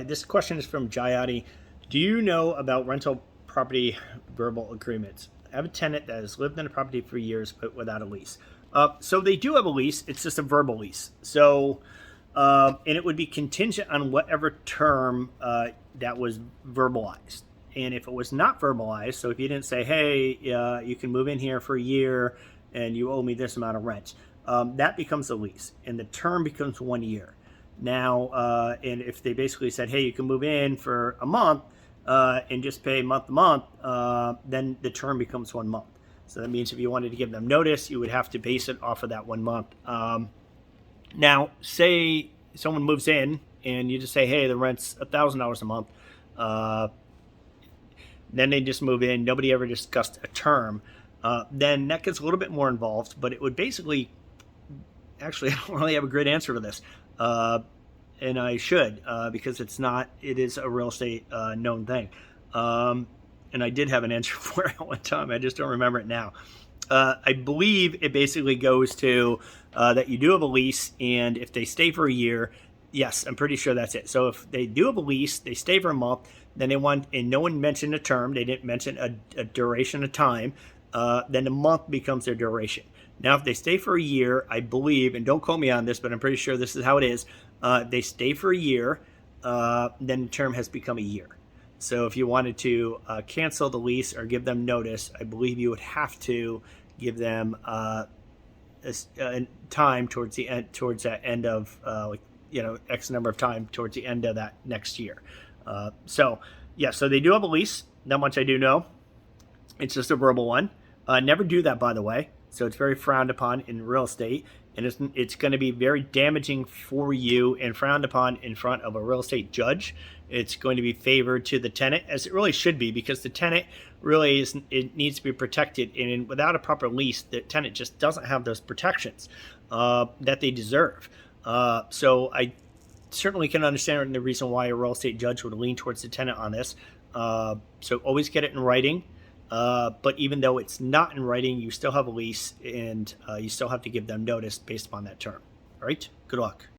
This question is from Jayati. Do you know about rental property verbal agreements? I have a tenant that has lived in the property for years but without a lease. So they do have a lease. It's just a verbal lease. So, and it would be contingent on whatever term that was verbalized. And if it was not verbalized, so if you didn't say, hey, you can move in here for a year and you owe me this amount of rent, that becomes a lease and the term becomes 1 year. Now, and if they basically said, hey, you can move in for a month and just pay month to month, then the term becomes 1 month. So that means if you wanted to give them notice, you would have to base it off of that 1 month. Now, say someone moves in and you just say, hey, the rent's $1,000 a month. Then they just move in. Nobody ever discussed a term. Then that gets a little bit more involved, but it would basically, actually, I don't really have a great answer to this. And I should, because it is a real estate known thing. And I did have an answer for it at one time. I just don't remember it now. I believe it basically goes to that you do have a lease, and if they stay for a year, yes, I'm pretty sure that's it. So if they do have a lease, they stay for a month, then they want, and no one mentioned a term, they didn't mention a duration of time, then the month becomes their duration. Now, if they stay for a year, I believe, and don't quote me on this, but I'm pretty sure this is how it is, they stay for a year, then the term has become a year. So if you wanted to cancel the lease or give them notice, I believe you would have to give them time towards that end of, X number of time towards the end of that next year. So they do have a lease. That much I do know. It's just a verbal one. Never do that, by the way. So it's very frowned upon in real estate, and it's going to be very damaging for you and frowned upon in front of a real estate judge. It's going to be favored to the tenant, as it really should be, because the tenant really it needs to be protected, and without a proper lease, the tenant just doesn't have those protections that they deserve. So I certainly can understand the reason why a real estate judge would lean towards the tenant on this. So always get it in writing. But even though it's not in writing, you still have a lease, and you still have to give them notice based upon that term. All right, good luck.